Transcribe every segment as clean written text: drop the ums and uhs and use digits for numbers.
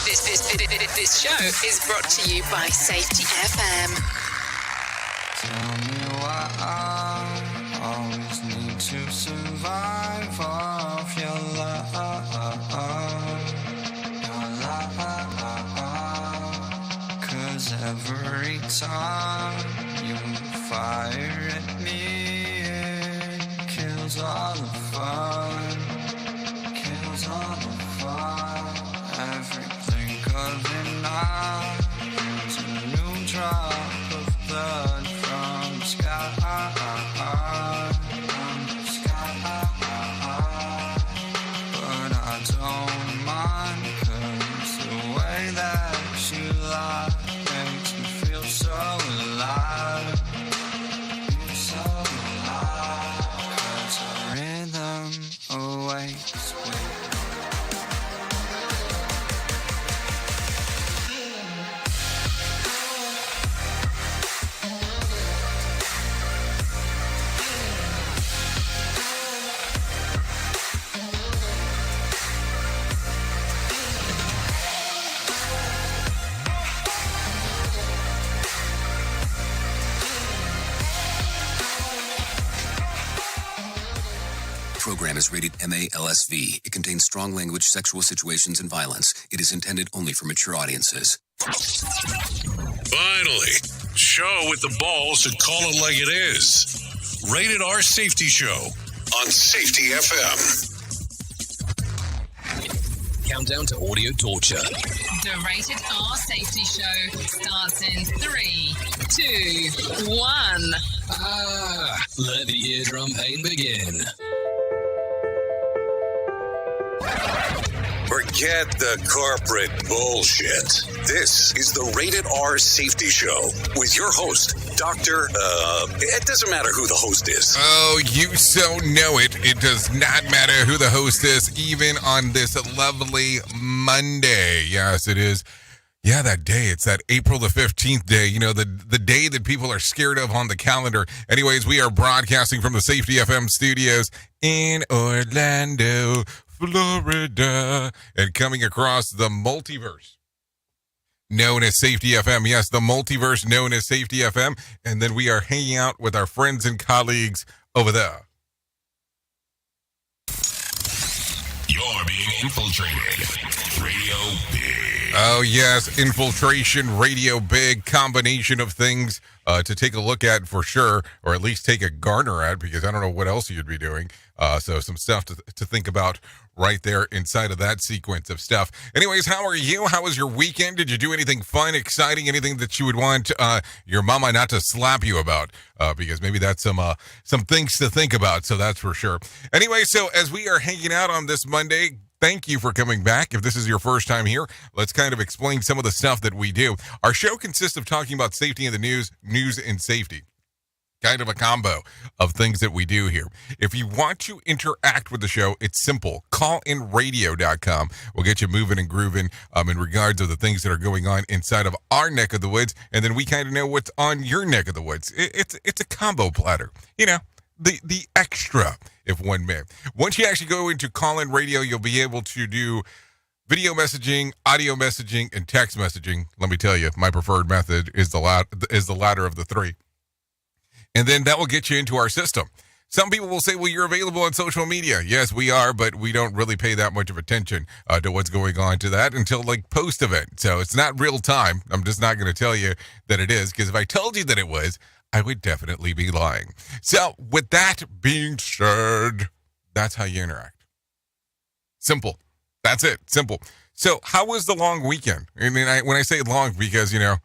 This show is brought to you by Safety FM. Tell me why I always need to survive off your love. Cause every time you fire at me, it kills all the fun. Kills all the fun. Every blink of an eye is a new drop of blood from the sky. But I don't mind, cause the way that you lie makes me feel so alive. Feel so alive. Cause a rhythm awakes me. Program is rated MA-LSV. It contains strong language, sexual situations, and violence. It is intended only for mature audiences. Finally, show with the balls to call it like it is. Rated R Safety Show on Safety FM. Countdown to audio torture. The Rated R Safety Show starts in 3, 2, 1. Let the eardrum pain begin. Forget the corporate bullshit. This is the Rated R Safety Show with your host, it doesn't matter who the host is. Oh, you so know it. It does not matter who the host is, even on this lovely Monday. Yes, it is. Yeah, that day. It's that April the 15th day, you know, the day that people are scared of on the calendar. Anyways, we are broadcasting from the Safety FM studios in Orlando, Florida, and coming across the multiverse known as Safety FM. Yes, the multiverse known as Safety FM. And then we are hanging out with our friends and colleagues over there. You're being infiltrated. Radio Big. Oh, yes, infiltration, radio big, combination of things to take a look at for sure, or at least take a garner at, because I don't know what else you'd be doing. So some stuff to think about right there inside of that sequence of stuff. Anyways, how are you? How was your weekend? Did you do anything fun, exciting, anything that you would want your mama not to slap you about? Because maybe that's some things to think about, so that's for sure. Anyway, so as we are hanging out on this Monday, thank you for coming back. If this is your first time here, let's kind of explain some of the stuff that we do. Our show consists of talking about safety in the news and safety. Kind of a combo of things that we do here. If you want to interact with the show, it's simple. Callinradio.com will get you moving and grooving in regards to the things that are going on inside of our neck of the woods, and then we kind of know what's on your neck of the woods. It's a combo platter, you know, the extra, if one may. Once you actually go into Call-In Radio, you'll be able to do video messaging, audio messaging, and text messaging. Let me tell you, my preferred method is the latter of the three. And then that will get you into our system. Some people will say, well, you're available on social media. Yes, we are, but we don't really pay that much of attention to what's going on to that until like post-event. So it's not real time. I'm just not going to tell you that it is, because if I told you that it was, I would definitely be lying. So with that being said, that's how you interact. Simple. That's it. Simple. So how was the long weekend? I mean, when I say long, because, you know,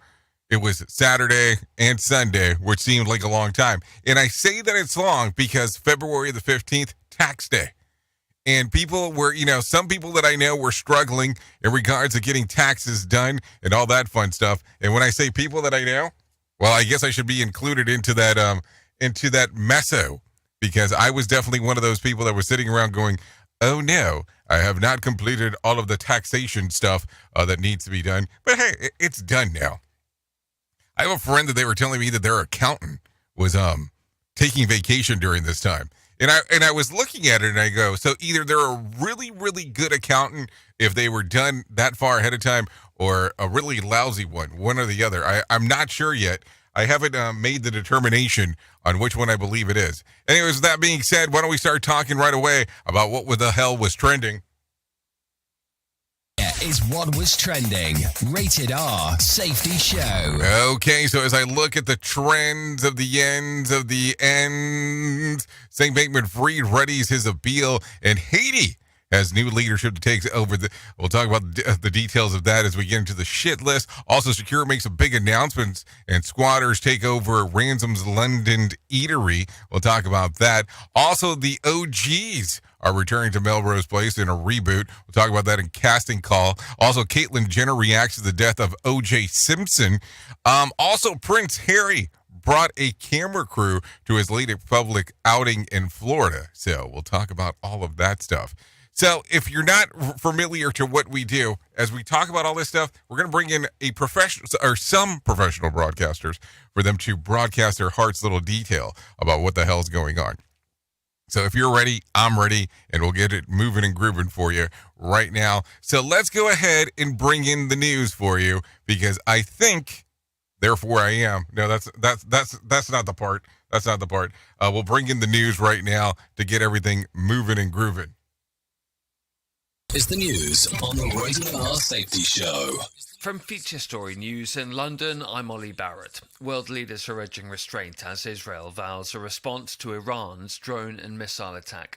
it was Saturday and Sunday, which seemed like a long time. And I say that it's long because February the 15th, tax day. And people were, you know, some people that I know were struggling in regards to getting taxes done and all that fun stuff. And when I say people that I know, well, I guess I should be included into that meso, because I was definitely one of those people that was sitting around going, oh no, I have not completed all of the taxation stuff that needs to be done. But hey, it's done now. I have a friend that they were telling me that their accountant was taking vacation during this time. And I was looking at it and I go, so either they're a really, really good accountant if they were done that far ahead of time, or a really lousy one or the other. I'm not sure yet. I haven't made the determination on which one I believe it is. Anyways, that being said, why don't we start talking right away about what the hell was trending? Is what was trending. Rated R Safety Show. Okay, so as I look at the trends of the ends of the ends, St. Bankman-Fried readies his appeal, and Haiti has new leadership to take over. We'll talk about the details of that as we get into the shit list. Also, Secure makes a big announcements, and squatters take over Ransom's London eatery. We'll talk about that. Also, the OGs are returning to Melrose Place in a reboot. We'll talk about that in Casting Call. Also, Caitlyn Jenner reacts to the death of O.J. Simpson. Also, Prince Harry brought a camera crew to his latest public outing in Florida. So we'll talk about all of that stuff. So if you're not familiar to what we do, as we talk about all this stuff, we're going to bring in a professional or some professional broadcasters for them to broadcast their heart's little detail about what the hell's going on. So if you're ready, I'm ready, and we'll get it moving and grooving for you right now. So let's go ahead and bring in the news for you, because I think, therefore I am. No, that's not the part. That's not the part. We'll bring in the news right now to get everything moving and grooving. Is the news on the Rated R Safety Show. From Feature Story News in London, I'm Ollie Barrett. World leaders are urging restraint as Israel vows a response to Iran's drone and missile attack.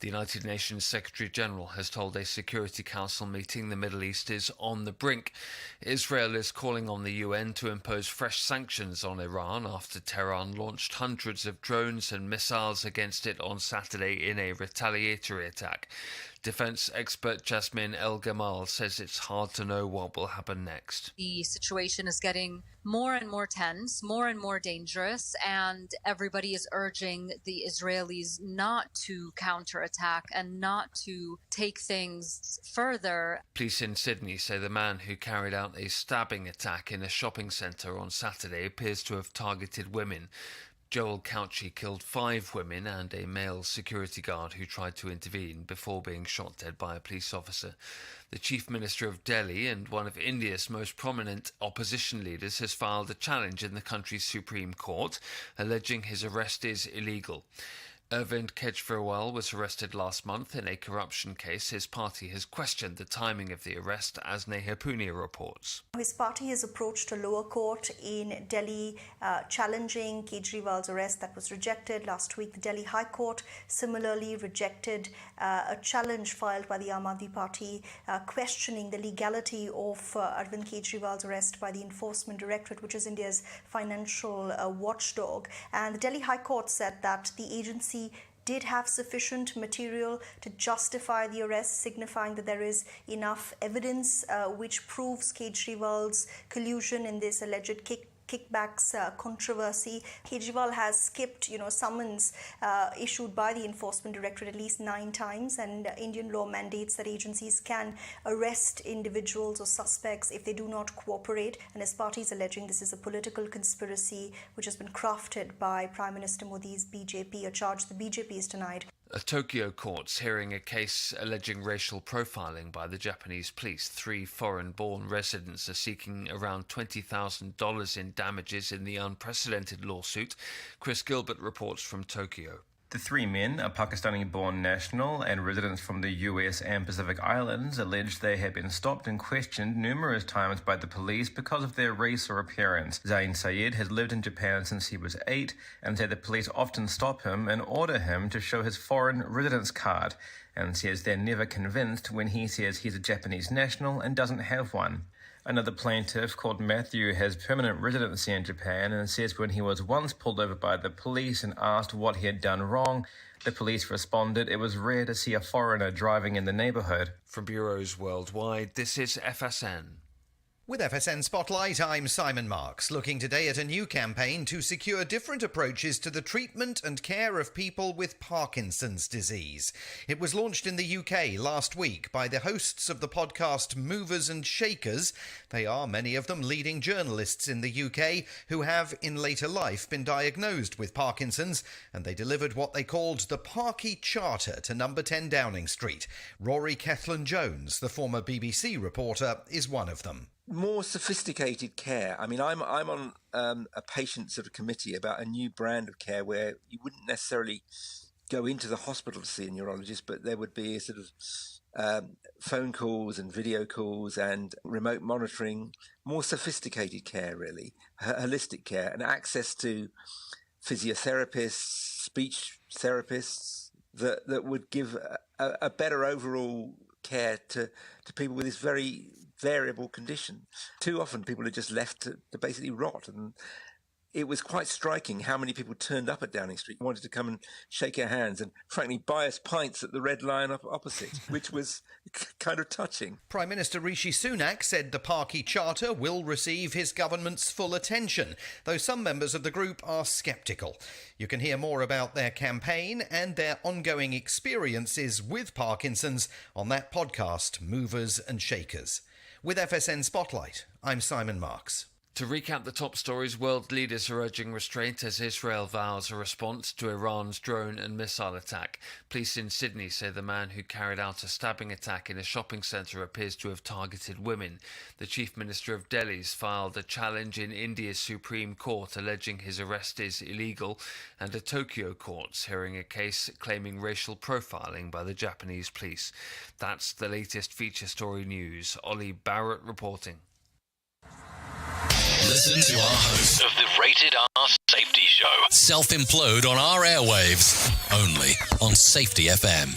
The United Nations Secretary-General has told a Security Council meeting the Middle East is on the brink. Israel is calling on the UN to impose fresh sanctions on Iran after Tehran launched hundreds of drones and missiles against it on Saturday in a retaliatory attack. Defense expert Jasmine El Gamal says it's hard to know what will happen next. The situation is getting more and more tense, more and more dangerous, and everybody is urging the Israelis not to counterattack and not to take things further. Police in Sydney say the man who carried out a stabbing attack in a shopping centre on Saturday appears to have targeted women. Joel Couchy killed 5 women and a male security guard who tried to intervene before being shot dead by a police officer. The Chief Minister of Delhi and one of India's most prominent opposition leaders has filed a challenge in the country's Supreme Court, alleging his arrest is illegal. Arvind Kejriwal was arrested last month in a corruption case. His party has questioned the timing of the arrest, as Neha Punia reports. His party has approached a lower court in Delhi challenging Kejriwal's arrest. That was rejected. Last week, the Delhi High Court similarly rejected a challenge filed by the Aam Aadmi Party questioning the legality of Arvind Kejriwal's arrest by the Enforcement Directorate, which is India's financial watchdog. And the Delhi High Court said that the agency did have sufficient material to justify the arrest, signifying that there is enough evidence which proves Kejriwal's collusion in this alleged kickbacks controversy. Kejriwal has skipped, summons issued by the Enforcement Directorate at least 9 times, and Indian law mandates that agencies can arrest individuals or suspects if they do not cooperate. And his party is alleging this is a political conspiracy which has been crafted by Prime Minister Modi's BJP, a charge the BJP is denied. A Tokyo court's hearing a case alleging racial profiling by the Japanese police. 3 foreign-born residents are seeking around $20,000 in damages in the unprecedented lawsuit. Chris Gilbert reports from Tokyo. The 3 men, a Pakistani-born national and residents from the US and Pacific Islands, alleged they had been stopped and questioned numerous times by the police because of their race or appearance. Zain Sayed has lived in Japan since he was 8 and said the police often stop him and order him to show his foreign residence card, and says they're never convinced when he says he's a Japanese national and doesn't have one. Another plaintiff, called Matthew, has permanent residency in Japan and says when he was once pulled over by the police and asked what he had done wrong, the police responded it was rare to see a foreigner driving in the neighborhood. From bureaus worldwide, this is FSN. With FSN Spotlight, I'm Simon Marks, looking today at a new campaign to secure different approaches to the treatment and care of people with Parkinson's disease. It was launched in the UK last week by the hosts of the podcast Movers and Shakers. They are, many of them, leading journalists in the UK who have, in later life, been diagnosed with Parkinson's, and they delivered what they called the Parky Charter to number 10 Downing Street. Rory Kethlen-Jones, the former BBC reporter, is one of them. More sophisticated care. I mean, I'm on a patient sort of committee about a new brand of care where you wouldn't necessarily go into the hospital to see a neurologist, but there would be a sort of phone calls and video calls and remote monitoring, more sophisticated care, really, holistic care, and access to physiotherapists, speech therapists that would give a better overall care to people with this very variable condition. Too often people are just left to basically rot, and it was quite striking how many people turned up at Downing Street, wanted to come and shake our hands and frankly buy us pints at the Red Lion opposite, which was kind of touching. Prime Minister Rishi Sunak said the Parky Charter will receive his government's full attention, though some members of the group are sceptical. You can hear more about their campaign and their ongoing experiences with Parkinson's on that podcast, Movers and Shakers. With FSN Spotlight, I'm Simon Marks. To recap the top stories, world leaders are urging restraint as Israel vows a response to Iran's drone and missile attack. Police in Sydney say the man who carried out a stabbing attack in a shopping centre appears to have targeted women. The Chief Minister of Delhi's filed a challenge in India's Supreme Court alleging his arrest is illegal, and a Tokyo court's hearing a case claiming racial profiling by the Japanese police. That's the latest feature story news. Ollie Barrett reporting. Listen to our host Of the Rated R Safety Show. self-implode on our airwaves, only on Safety FM.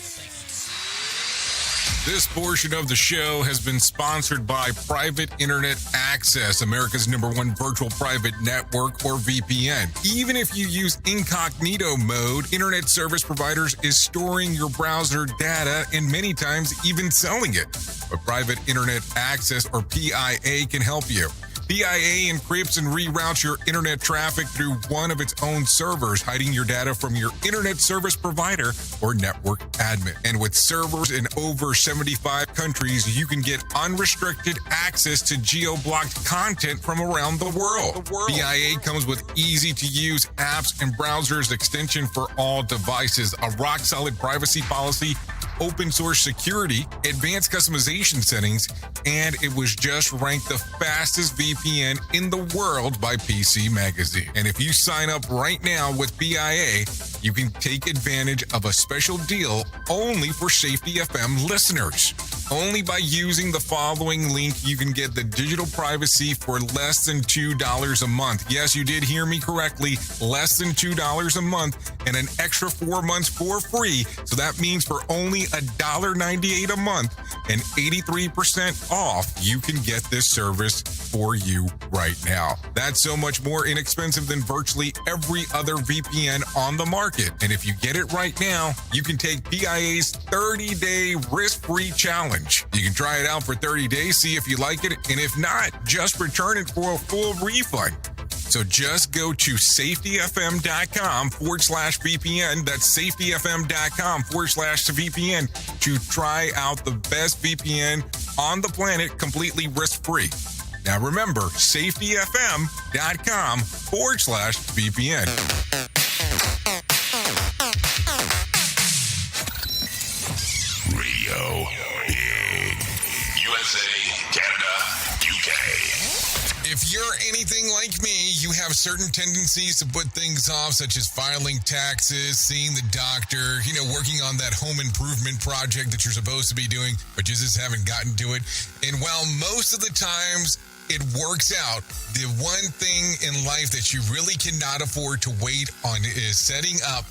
This portion of the show has been sponsored by Private Internet Access, America's #1 virtual private network, or VPN. Even if you use incognito mode, Internet Service Providers is storing your browser data and many times even selling it. But Private Internet Access, or PIA, can help you. PIA encrypts and reroutes your internet traffic through one of its own servers, hiding your data from your internet service provider or network admin. And with servers in over 75 countries, you can get unrestricted access to geo-blocked content from around the world. PIA comes with easy-to-use apps and browsers extension for all devices, a rock-solid privacy policy, open source security, advanced customization settings, and it was just ranked the fastest VPN in the world by PC Magazine. And if you sign up right now with PIA, you can take advantage of a special deal only for Safety FM listeners. Only by using the following link, you can get the digital privacy for less than $2 a month. Yes, you did hear me correctly, less than $2 a month, and an extra 4 months for free. So that means for only $1.98 a month and 83% off, you can get this service for you right now. That's so much more inexpensive than virtually every other VPN on the market. And if you get it right now, you can take PIA's 30-day risk-free challenge. You can try it out for 30 days, see if you like it, and if not, just return it for a full refund. So just go to safetyfm.com/VPN. That's safetyfm.com/VPN to try out the best VPN on the planet completely risk-free. Now remember, safetyfm.com/VPN. Radio Big. USA, Canada, UK. If you're anything like me, you have certain tendencies to put things off, such as filing taxes, seeing the doctor, working on that home improvement project that you're supposed to be doing, but you just haven't gotten to it. And while most of the times it works out, the one thing in life that you really cannot afford to wait on is setting up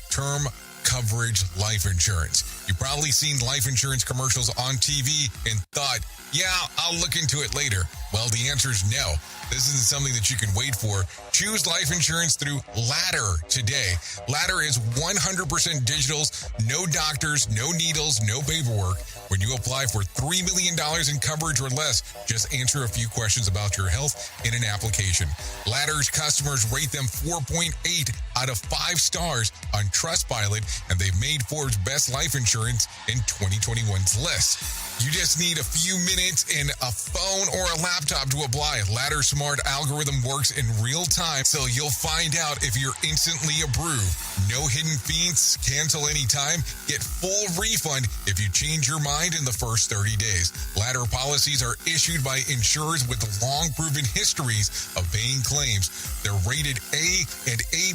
term coverage life insurance. You've probably seen life insurance commercials on TV and thought, yeah, I'll look into it later. Well, the answer is no. This isn't something that you can wait for. Choose life insurance through Ladder today. Ladder is 100% digitals, no doctors, no needles, no paperwork. When you apply for $3 million in coverage or less, just answer a few questions about your health in an application. Ladder's customers rate them 4.8 out of 5 stars on Trustpilot, and they've made Forbes' best life insurance in 2021's list. You just need a few minutes and a phone or a laptop to apply. Ladder's smart algorithm works in real time, so you'll find out if you're instantly approved. No hidden fees, cancel anytime, get full refund if you change your mind in the first 30 days. Ladder policies are issued by insurers with long proven histories of paying claims. They're rated A and A+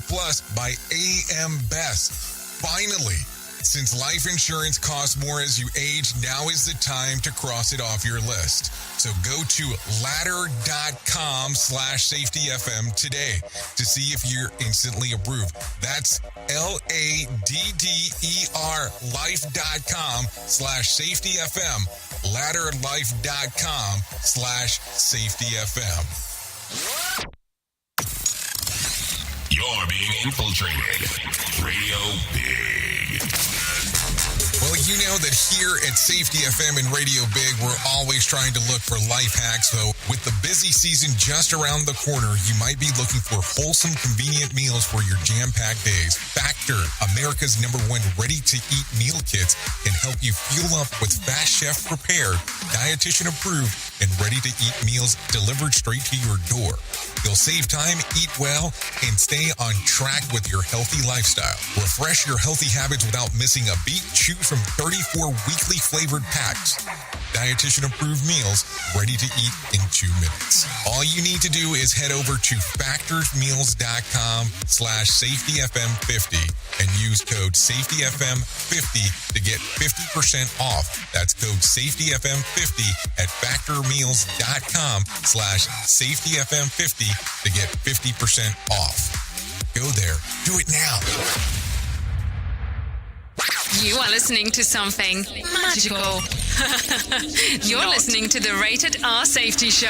by AM Best. Finally, since life insurance costs more as you age, now is the time to cross it off your list. So go to ladder.com/safetyfm today to see if you're instantly approved. That's LADDER life.com/safetyfm. Ladderlife.com/safetyfm. You're being infiltrated. Radio Big. Well, you know that here at Safety FM and Radio Big, we're always trying to look for life hacks, though. With the busy season just around the corner, you might be looking for wholesome, convenient meals for your jam-packed days. Factor, America's #1 ready-to-eat meal kits, can help you fuel up with fast chef-prepared, dietitian-approved, and ready-to-eat meals delivered straight to your door. You'll save time, eat well, and stay on track with your healthy lifestyle. Refresh your healthy habits without missing a beat. Choose from 34 weekly flavored packs. Dietitian-approved meals ready to eat in 2 minutes. All you need to do is head over to factorsmeals.com/safetyfm50 and use code safetyfm50 to get 50% off. That's code safetyfm50 at factormeals.com/safetyfm50 to get 50% off. Go there. Do it now. You are listening to something magical. You're listening to the Rated R Safety Show.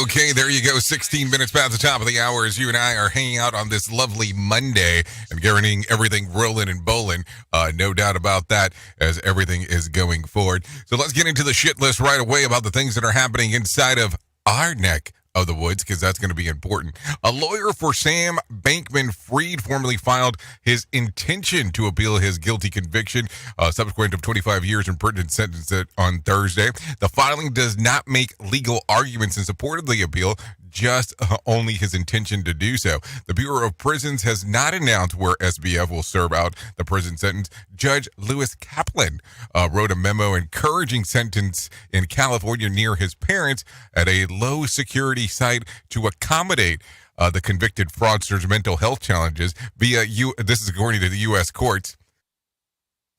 Okay, there you go. 16 minutes past the top of the hour as you and I are hanging out on this lovely Monday and getting everything rolling and bowling. No doubt about that as everything is going forward. So let's get into the shit list right away about the things that are happening inside of our neck of the woods, because that's going to be important. A lawyer for Sam Bankman-Fried formally filed his intention to appeal his guilty conviction, subsequent to 25 years in prison sentence on Thursday. The filing does not make legal arguments in support of the appeal, just only his intention to do so. The Bureau of Prisons has not announced where SBF will serve out the prison sentence. Judge Lewis Kaplan wrote a memo encouraging sentence in California near his parents at a low security site to accommodate the convicted fraudster's mental health challenges this is according to the U.S. courts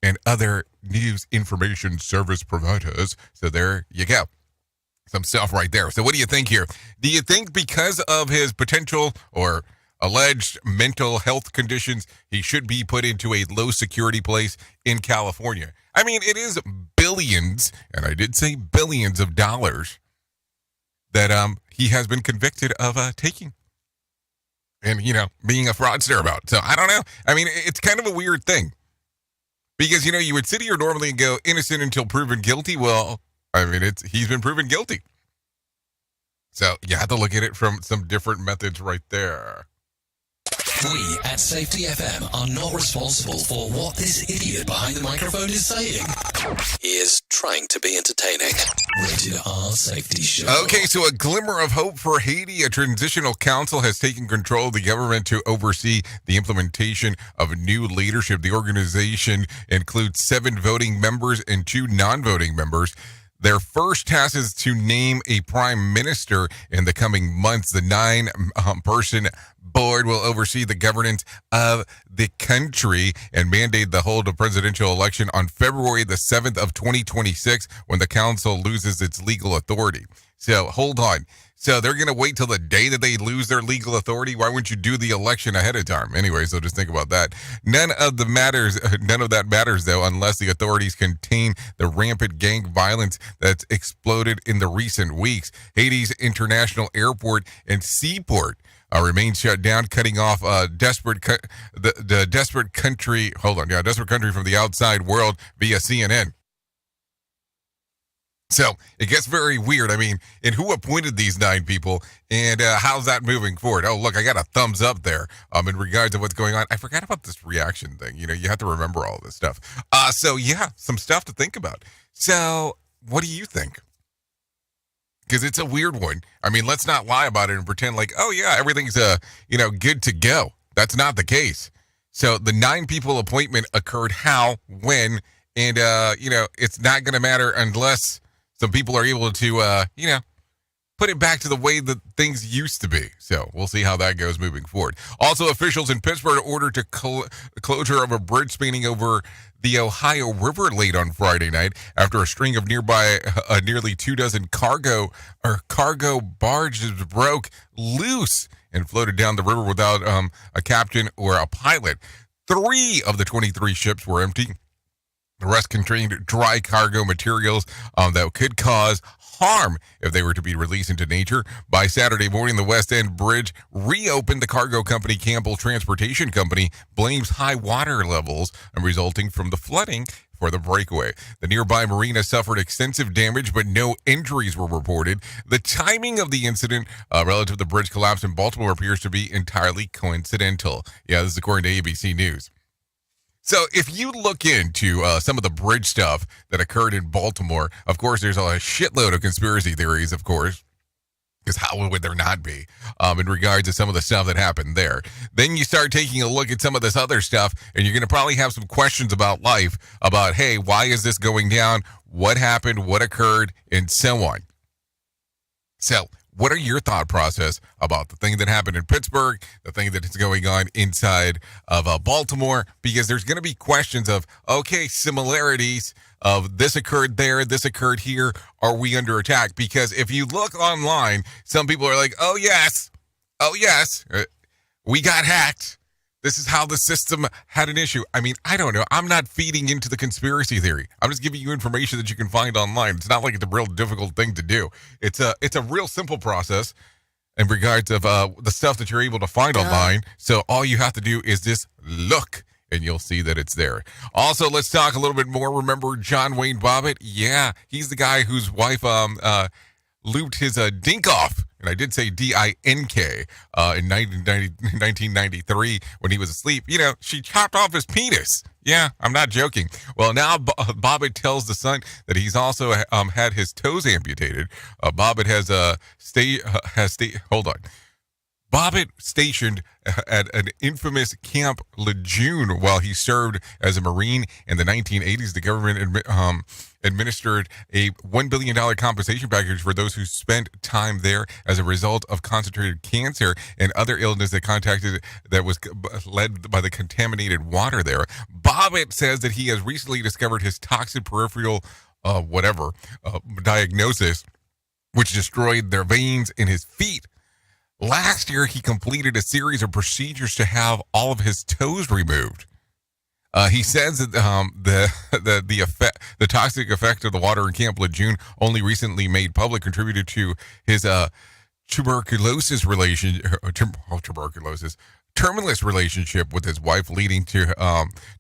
and other news information service providers. So there you go. Some stuff right there. So what do you think here? Do you think because of his potential or alleged mental health conditions, he should be put into a low security place in California? I mean, it is billions, and I did say billions of dollars that he has been convicted of taking and, being a fraudster about. So I don't know. I mean, it's kind of a weird thing because, you would sit here normally and go innocent until proven guilty. Well, I mean, he's been proven guilty. So you have to look at it from some different methods right there. We at Safety FM are not responsible for what this idiot behind the microphone is saying. He is trying to be entertaining. Rated R Safety Show. Okay, so a glimmer of hope for Haiti. A transitional council has taken control of the government to oversee the implementation of new leadership. The organization includes 7 voting members and 2 non-voting members. Their first task is to name a prime minister in the coming months. The 9-person board will oversee the governance of the country and mandate the hold of presidential election on February the 7th of 2026 when the council loses its legal authority. So hold on. So they're going to wait till the day that they lose their legal authority. Why wouldn't you do the election ahead of time? Anyway, so just think about that. None of that matters, though, unless the authorities contain the rampant gang violence that's exploded in the recent weeks. Haiti's international airport and seaport remain shut down, cutting off desperate country from the outside world via CNN. So it gets very weird. I mean, and who appointed these 9 people, and how's that moving forward? Oh, look, I got a thumbs up there in regards to what's going on. I forgot about this reaction thing. You know, you have to remember all this stuff. So yeah, some stuff to think about. So what do you think? Because it's a weird one. I mean, let's not lie about it and pretend like, oh yeah, everything's good to go. That's not the case. So the 9 people appointment occurred how, when, and it's not going to matter unless some people are able to, put it back to the way that things used to be. So we'll see how that goes moving forward. Also, officials in Pittsburgh ordered closure of a bridge spanning over the Ohio River late on Friday night after a string of nearly 24 cargo barges broke loose and floated down the river without a captain or a pilot. 3 of the 23 ships were empty. The rest contained dry cargo materials that could cause harm if they were to be released into nature. By Saturday morning, the West End Bridge reopened. The cargo company Campbell Transportation Company blames high water levels resulting from the flooding for the breakaway. The nearby marina suffered extensive damage, but no injuries were reported. The timing of the incident relative to the bridge collapse in Baltimore appears to be entirely coincidental. Yeah, this is according to ABC News. So if you look into some of the bridge stuff that occurred in Baltimore, of course, there's a shitload of conspiracy theories, of course, because how would there not be in regards to some of the stuff that happened there? Then you start taking a look at some of this other stuff, and you're going to probably have some questions about life, about, hey, why is this going down? What happened? What occurred? And so on. So what are your thought process about the thing that happened in Pittsburgh, the thing that is going on inside of Baltimore? Because there's going to be questions of, okay, similarities of this occurred there, this occurred here. Are we under attack? Because if you look online, some people are like, oh, yes, we got hacked. This is how the system had an issue. I mean, I don't know. I'm not feeding into the conspiracy theory. I'm just giving you information that you can find online. It's not like it's a real difficult thing to do. It's a real simple process in regards of the stuff that you're able to find online. So all you have to do is just look, and you'll see that it's there. Also, let's talk a little bit more. Remember John Wayne Bobbitt? Yeah, he's the guy whose wife looped his dink off. And I did say D-I-N-K in 1993 when he was asleep. You know, she chopped off his penis. Yeah, I'm not joking. Well, now Bobbitt tells the Sun that he's also had his toes amputated. Bobbitt Bobbitt stationed at an infamous Camp Lejeune while he served as a Marine in the 1980s. The government administered a $1 billion compensation package for those who spent time there as a result of concentrated cancer and other illness that was led by the contaminated water there. Bobbitt says that he has recently discovered his toxic peripheral diagnosis, which destroyed their veins in his feet. Last year, he completed a series of procedures to have all of his toes removed. He says that the toxic effect of the water in Camp Lejeune, only recently made public, contributed to his terminus relationship with his wife, leading to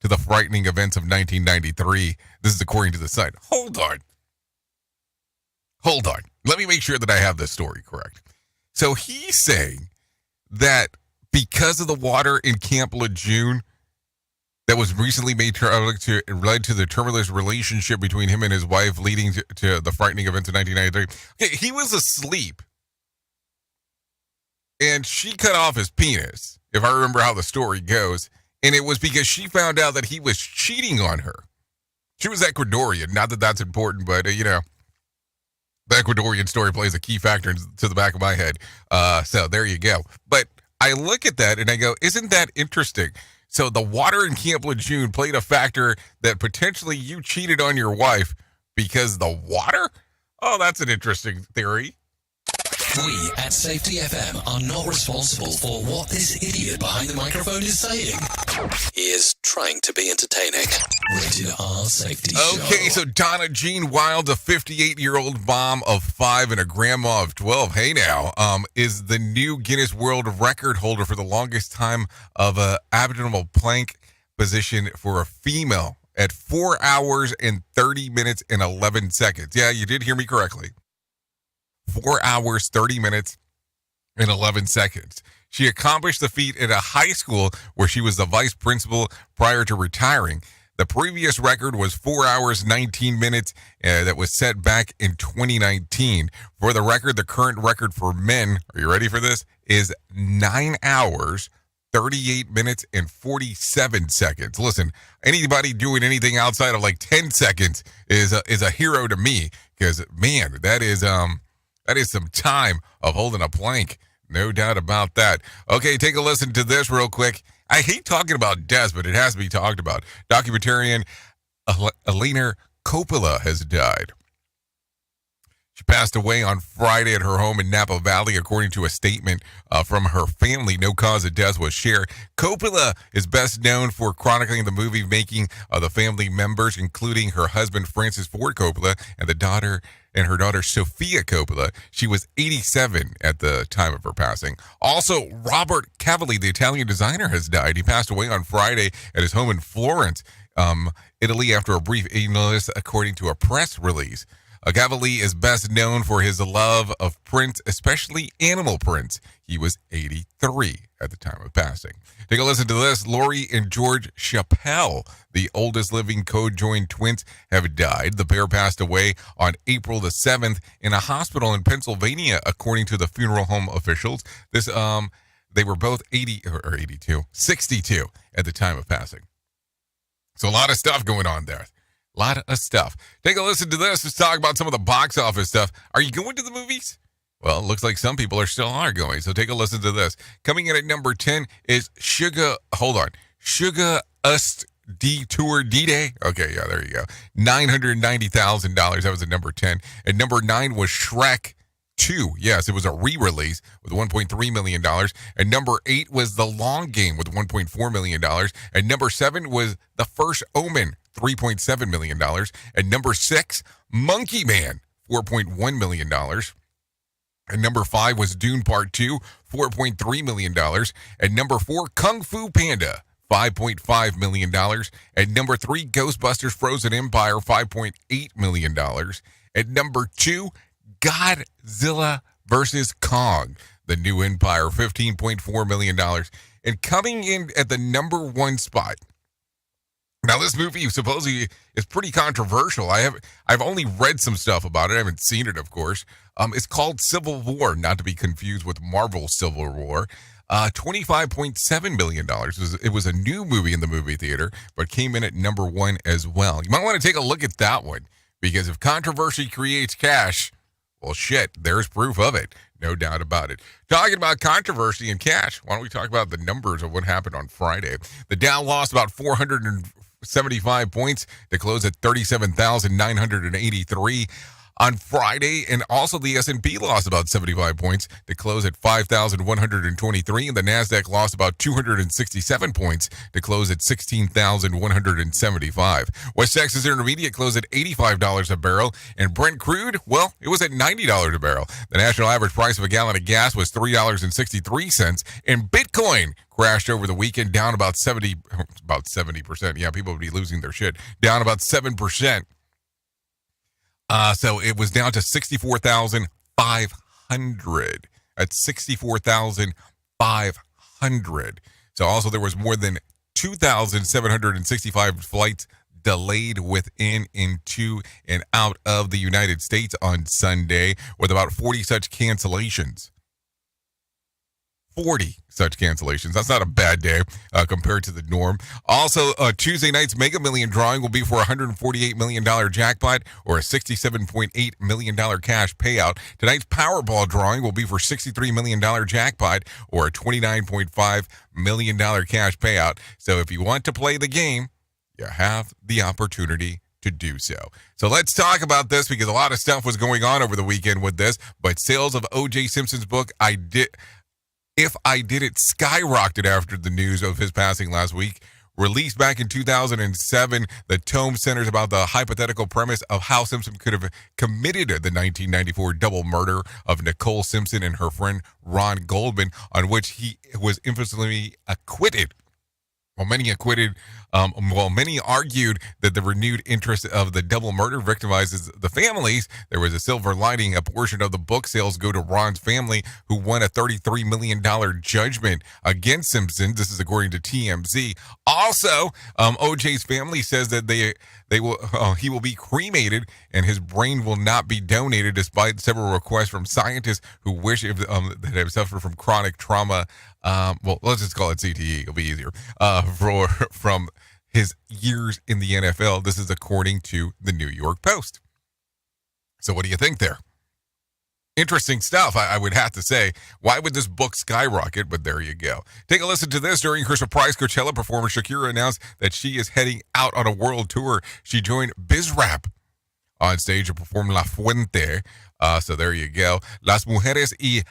the frightening events of 1993. This is according to the site. Hold on. Let me make sure that I have this story correct. So he's saying that because of the water in Camp Lejeune that was recently made to led to the terminus relationship between him and his wife, leading to the frightening events of 1993. Okay, he was asleep, and she cut off his penis, if I remember how the story goes, and it was because she found out that he was cheating on her. She was Ecuadorian. Not that that's important, but, the Ecuadorian story plays a key factor to the back of my head. So there you go. But I look at that and I go, isn't that interesting? So the water in Camp Lejeune played a factor that potentially you cheated on your wife because the water? Oh, that's an interesting theory. We at Safety FM are not responsible for what this idiot behind the microphone is saying. He is trying to be entertaining. Rated R Safety Show. Okay, so Donna Jean Wild, a 58-year-old mom of 5 and a grandma of 12, hey now, is the new Guinness World Record holder for the longest time of a abdominal plank position for a female at 4 hours and 30 minutes and 11 seconds. Yeah, you did hear me correctly. 4 hours, 30 minutes, and 11 seconds. She accomplished the feat at a high school where she was the vice principal prior to retiring. The previous record was 4 hours, 19 minutes that was set back in 2019. For the record, the current record for men, are you ready for this, is 9 hours, 38 minutes, and 47 seconds. Listen, anybody doing anything outside of like 10 seconds is a hero to me because, man, that is some time of holding a plank. No doubt about that. Okay, take a listen to this real quick. I hate talking about deaths, but it has to be talked about. Documentarian Elena Coppola has died. She passed away on Friday at her home in Napa Valley, according to a statement from her family. No cause of death was shared. Coppola is best known for chronicling the movie making of the family members, including her husband Francis Ford Coppola and her daughter Sofia Coppola. She was 87 at the time of her passing. Also, Robert Cavalli, the Italian designer, has died. He passed away on Friday at his home in Florence, Italy, after a brief illness, according to a press release. Cavalli is best known for his love of prints, especially animal prints. He was 83 at the time of passing. Take a listen to this. Lori and George Chappelle, the oldest living co-joined twins, have died. The pair passed away on April the 7th in a hospital in Pennsylvania, according to the funeral home officials. They were both 62 at the time of passing. So a lot of stuff going on there. A lot of stuff. Take a listen to this. Let's talk about some of the box office stuff. Are you going to the movies? Well, it looks like some people are going. So take a listen to this. Coming in at number 10 is Sugar Ust Detour D-Day. Okay, yeah, there you go. $990,000. That was at number 10. At number 9 was Shrek 2. Yes, it was a re-release with $1.3 million. And number 8 was The Long Game with $1.4 million. And number 7 was The First Omen, $3.7 million. And number 6, Monkey Man, $4.1 million. And number 5 was Dune Part 2, $4.3 million. And number 4, Kung Fu Panda, $5.5 million. And number 3, Ghostbusters Frozen Empire, $5.8 million. And number 2, Godzilla vs. Kong, the New Empire, $15.4 million. And coming in at the number 1 spot. Now, this movie supposedly is pretty controversial. I've only read some stuff about it. I haven't seen it, of course. It's called Civil War, not to be confused with Marvel Civil War. $25.7 million. It was a new movie in the movie theater, but came in at number 1 as well. You might want to take a look at that one, because if controversy creates cash, well, shit, there's proof of it. No doubt about it. Talking about controversy and cash, why don't we talk about the numbers of what happened on Friday? The Dow lost about 475 points to close at 37,983 on Friday, and also the S&P lost about 75 points to close at 5,123, and the NASDAQ lost about 267 points to close at 16,175. West Texas Intermediate closed at $85 a barrel, and Brent crude, well, it was at $90 a barrel. The national average price of a gallon of gas was $3.63, and Bitcoin crashed over the weekend, down about 70%. Yeah, people would be losing their shit. Down about 7%. So it was down to 64,500. At 64,500. So also there was more than 2,765 flights delayed within, into, and out of the United States on Sunday, with about 40 such cancellations. 40 such cancellations. That's not a bad day compared to the norm. Also, Tuesday night's Mega Million drawing will be for a $148 million jackpot or a $67.8 million cash payout. Tonight's Powerball drawing will be for $63 million jackpot or a $29.5 million cash payout. So if you want to play the game, you have the opportunity to do so. So let's talk about this because a lot of stuff was going on over the weekend with this, but sales of O.J. Simpson's book, If I Did It, skyrocketed after the news of his passing last week. Released back in 2007, the tome centers about the hypothetical premise of how Simpson could have committed the 1994 double murder of Nicole Simpson and her friend Ron Goldman, on which he was infamously acquitted. Many argued that the renewed interest of the double murder victimizes the families. There was a silver lining. A portion of the book sales go to Ron's family, who won a $33 million judgment against Simpson. This is according to TMZ. Also, OJ's family says that he will be cremated and his brain will not be donated, despite several requests from scientists who wish that have suffered from chronic trauma. Let's just call it CTE. It'll be easier. From his years in the NFL. This is according to the New York Post. So what do you think there? Interesting stuff, I would have to say. Why would this book skyrocket? But there you go. Take a listen to this. During her surprise Coachella performance, Shakira announced that she is heading out on a world tour. She joined Bizrap on stage to perform La Fuente. So there you go. Las Mujeres y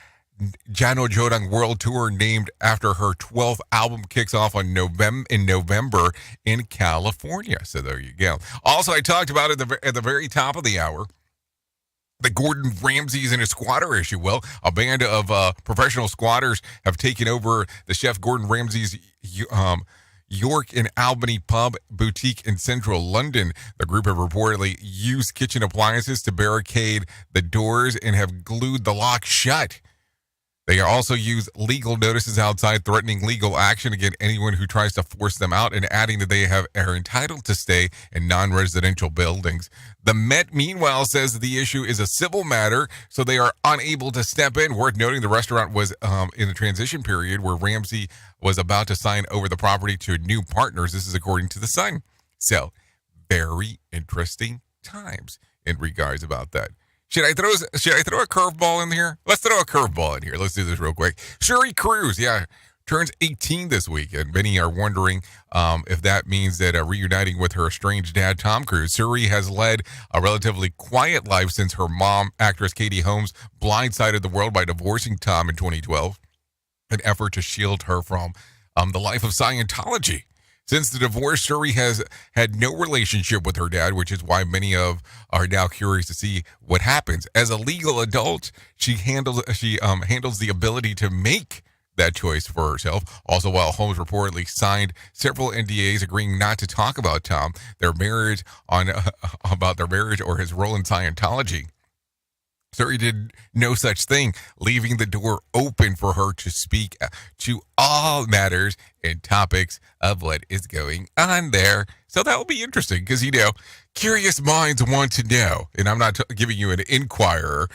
Ya No Lloran World Tour, named after her 12th album, kicks off in November in California. So there you go. Also, I talked about it at the very top of the hour, the Gordon Ramsay's and his squatter issue. Well, a band of professional squatters have taken over the chef Gordon Ramsay's York and Albany pub boutique in central London. The group have reportedly used kitchen appliances to barricade the doors and have glued the lock shut. They also use legal notices outside, threatening legal action against anyone who tries to force them out, and adding that they are entitled to stay in non-residential buildings. The Met, meanwhile, says that the issue is a civil matter, so they are unable to step in. Worth noting, the restaurant was in the transition period where Ramsay was about to sign over the property to new partners. This is according to The Sun. So, very interesting times in regards about that. Should I throw a curveball in here? Let's throw a curveball in here. Let's do this real quick. Shuri Cruz, turns 18 this week, and many are wondering if that means that reuniting with her estranged dad, Tom Cruise. Shuri has led a relatively quiet life since her mom, actress Katie Holmes, blindsided the world by divorcing Tom in 2012, an effort to shield her from the life of Scientology. Since the divorce, Shuri has had no relationship with her dad, which is why many are now curious to see what happens. As a legal adult, she handles the ability to make that choice for herself. Also, while Holmes reportedly signed several NDAs agreeing not to talk about Tom, about their marriage or his role in Scientology. Shuri did no such thing, leaving the door open for her to speak to all matters and topics of what is going on there. So that will be interesting because, curious minds want to know. And I'm not giving you an Inquirer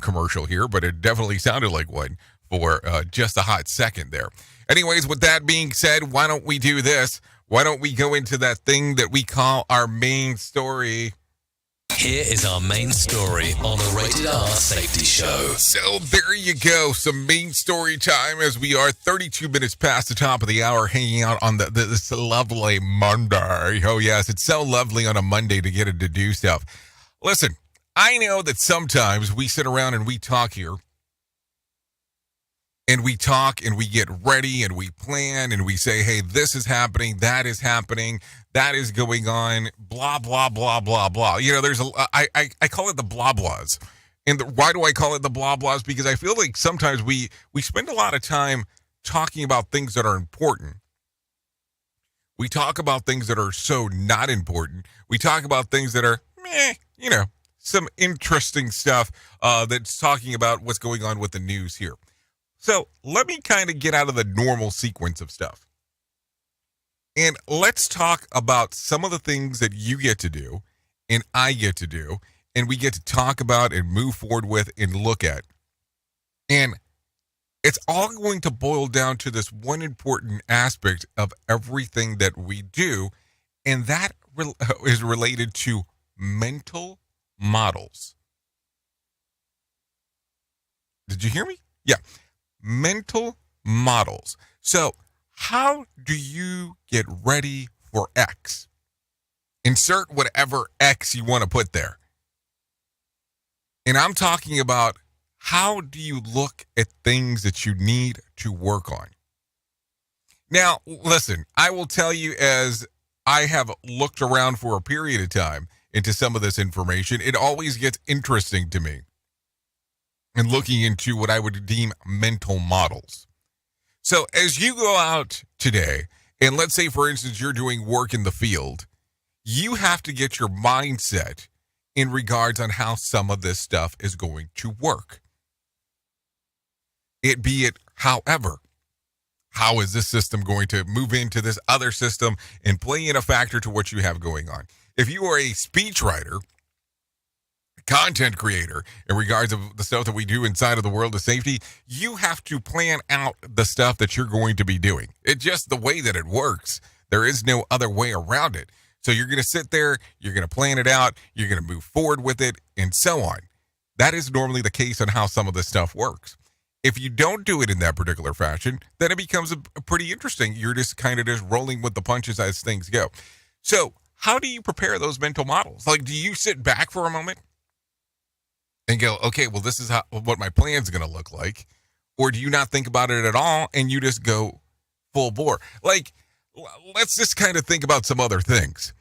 commercial here, but it definitely sounded like one for just a hot second there. Anyways, with that being said, why don't we do this? Why don't we go into that thing that we call our main story? Here is our main story on the Rated R Safety Show. So there you go, some main story time as we are 32 minutes past the top of the hour, hanging out on this lovely Monday. Oh yes, it's so lovely on a Monday to get to do stuff. Listen, I know that sometimes we sit around and we talk here, and we talk and we get ready and we plan and we say, hey, this is happening, that is happening, that is going on, blah, blah, blah, blah, blah. I call it the blah blahs. And why do I call it the blah blahs? Because I feel like sometimes we spend a lot of time talking about things that are important. We talk about things that are so not important. We talk about things that are, some interesting stuff that's talking about what's going on with the news here. So let me kind of get out of the normal sequence of stuff. And let's talk about some of the things that you get to do and I get to do, and we get to talk about and move forward with and look at. And it's all going to boil down to this one important aspect of everything that we do, and that is related to mental models. Did you hear me? Yeah. Mental models. So how do you get ready for X? Insert whatever X you want to put there. And I'm talking about, how do you look at things that you need to work on? Now, listen, I will tell you, as I have looked around for a period of time into some of this information, it always gets interesting to me in looking into what I would deem mental models. So as you go out today, and let's say, for instance, you're doing work in the field, you have to get your mindset in regards on how some of this stuff is going to work. However, how is this system going to move into this other system and play in a factor to what you have going on? If you are a speechwriter, content creator, in regards of the stuff that we do inside of the world of safety, you have to plan out the stuff that you're going to be doing. It's just the way that it works. There is no other way around it. So you're going to sit there, you're going to plan it out, you're going to move forward with it, and so on. That is normally the case on how some of this stuff works. If you don't do it in that particular fashion, then it becomes a pretty interesting. You're just kind of just rolling with the punches as things go. So how do you prepare those mental models? Like, do you sit back for a moment and go, okay, well, this is what my plan is going to look like? Or do you not think about it at all and you just go full bore? Like, let's just kind of think about some other things.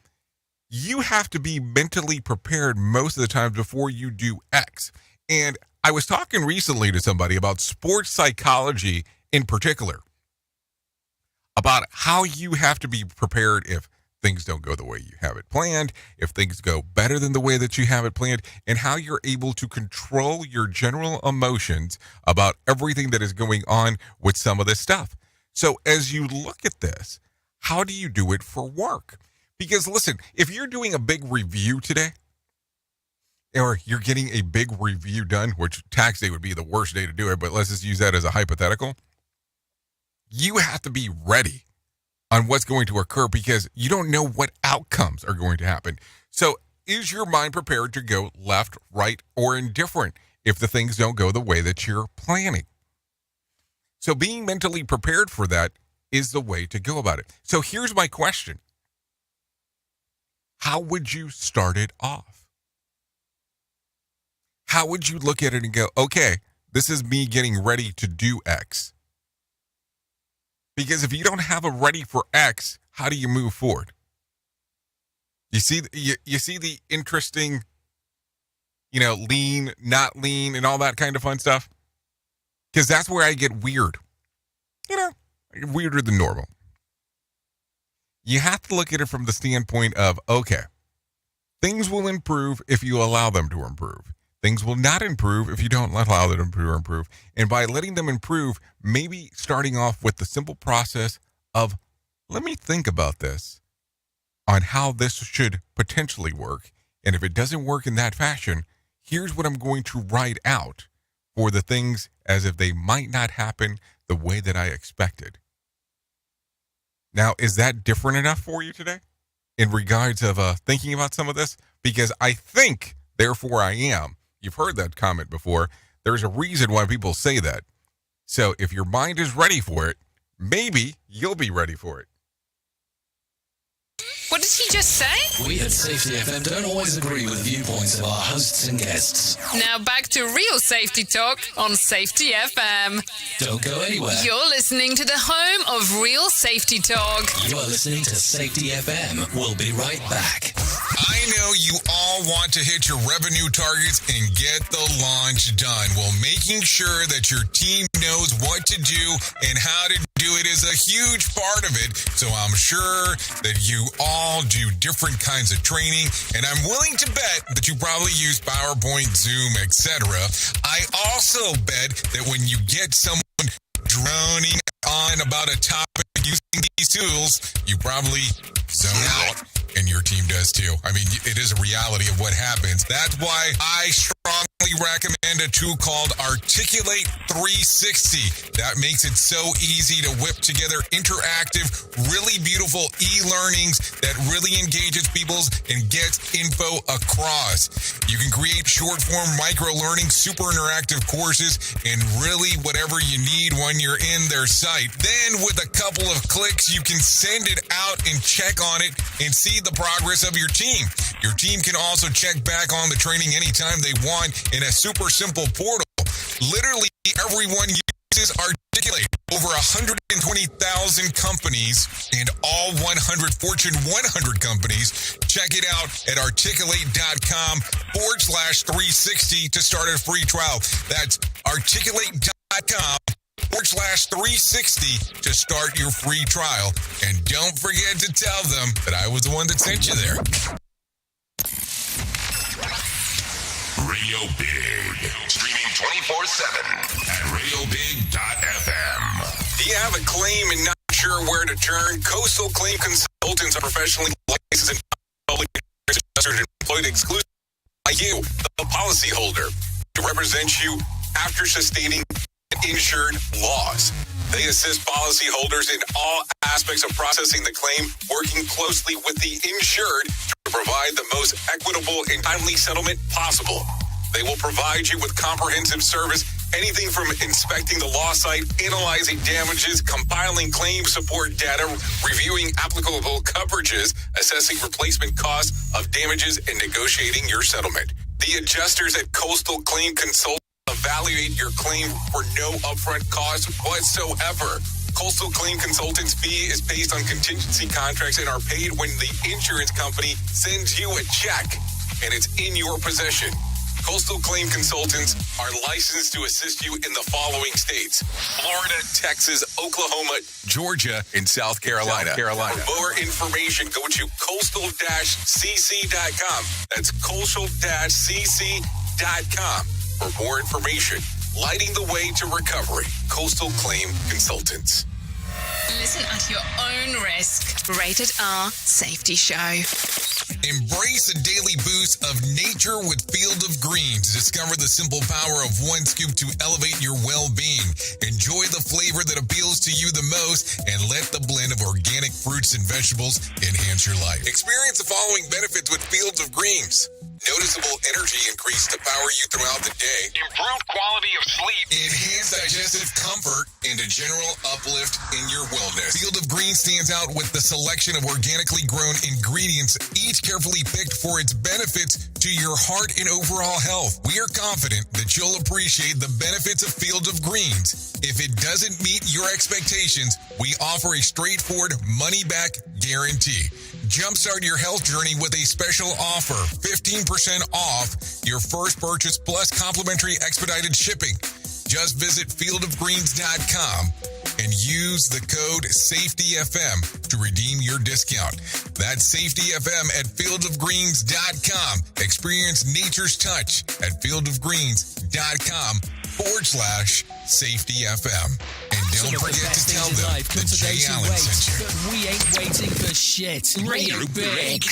You have to be mentally prepared most of the time before you do X. And I was talking recently to somebody about sports psychology in particular, about how you have to be prepared if things don't go the way you have it planned, if things go better than the way that you have it planned, and how you're able to control your general emotions about everything that is going on with some of this stuff. So as you look at this, how do you do it for work? Because listen, if you're doing a big review today, or you're getting a big review done, which tax day would be the worst day to do it, but let's just use that as a hypothetical. You have to be ready on what's going to occur because you don't know what outcomes are going to happen. So is your mind prepared to go left, right, or indifferent if the things don't go the way that you're planning? So being mentally prepared for that is the way to go about it. So here's my question. How would you start it off? How would you look at it and go, okay, this is me getting ready to do X? Because if you don't have a ready for X, how do you move forward? You see the interesting, lean, not lean, and all that kind of fun stuff? Because that's where I get weird. Weirder than normal. You have to look at it from the standpoint of, okay, things will improve if you allow them to improve. Things will not improve if you don't allow them to improve. And by letting them improve, maybe starting off with the simple process of, let me think about this on how this should potentially work. And if it doesn't work in that fashion, here's what I'm going to write out for the things as if they might not happen the way that I expected. Now, is that different enough for you today in regards of thinking about some of this? Because I think, therefore I am. You've heard that comment before. There's a reason why people say that. So if your mind is ready for it, maybe you'll be ready for it. What did he just say? We at Safety FM don't always agree with viewpoints of our hosts and guests. Now back to real safety talk on Safety FM. Don't go anywhere. You're listening to the home of real safety talk. You are listening to Safety FM. We'll be right back. I know you all want to hit your revenue targets and get the launch done. Well, making sure that your team knows what to do and how to do it is a huge part of it. So I'm sure that you all do different kinds of training, and I'm willing to bet that you probably use PowerPoint, Zoom, etc. I also bet that when you get someone droning on about a topic using these tools, you probably zone out, and your team does too. I mean, it is a reality of what happens. That's why I strongly recommend a tool called Articulate 360. That makes it so easy to whip together interactive, really beautiful e-learnings that really engages people and gets info across. You can create short-form micro-learning, super interactive courses, and really whatever you need when you're in their site. Then with a couple of clicks, you can send it out and check on it and see the progress of your team. Your team can also check back on the training anytime they want in a super simple portal. Literally everyone uses Articulate. Over 120,000 companies and all 100 Fortune 100 companies. Check it out at articulate.com/360 to start a free trial. That's articulate.com/360 to start your free trial. And don't forget to tell them that I was the one that sent you there. Radio Big. Streaming 24/7 at radiobig.fm. Do you have a claim and not sure where to turn? Coastal Claim Consultants are professionally licensed and public adjusters employed exclusively by you, the policyholder, to represent you after sustaining insured loss. They assist policyholders in all aspects of processing the claim, working closely with the insured to provide the most equitable and timely settlement possible. They will provide you with comprehensive service, anything from inspecting the loss site, analyzing damages, compiling claim support data, reviewing applicable coverages, assessing replacement costs of damages, and negotiating your settlement. The adjusters at Coastal Claim Consultants evaluate your claim for no upfront cost whatsoever. Coastal Claim Consultants' fee is based on contingency contracts and are paid when the insurance company sends you a check and it's in your possession. Coastal Claim Consultants are licensed to assist you in the following states: Florida, Texas, Oklahoma, Georgia, and South Carolina. For more information, go to coastal-cc.com. That's coastal-cc.com. For more information, lighting the way to recovery. Coastal Claim Consultants. Listen at your own risk. Rated R Safety Show. Embrace a daily boost of nature with Field of Greens. Discover the simple power of one scoop to elevate your well-being. Enjoy the flavor that appeals to you the most and let the blend of organic fruits and vegetables enhance your life. Experience the following benefits with Fields of Greens. Noticeable energy increase to power you throughout the day. Improved quality of sleep. Enhanced digestive comfort and a general uplift in your wellness. Field of Greens stands out with the selection of organically grown ingredients, each carefully picked for its benefits to your heart and overall health. We are confident that you'll appreciate the benefits of Field of Greens. If it doesn't meet your expectations, we offer a straightforward money-back guarantee. Jumpstart your health journey with a special offer, 15% off your first purchase plus complimentary expedited shipping. Just visit fieldofgreens.com and use the code SAFETYFM to redeem your discount. That's SAFETYFM at fieldofgreens.com. Experience nature's touch at fieldofgreens.com/SAFETYFM. And don't forget to tell them that Jay Allen sent you. But we ain't waiting for shit. Radio Big.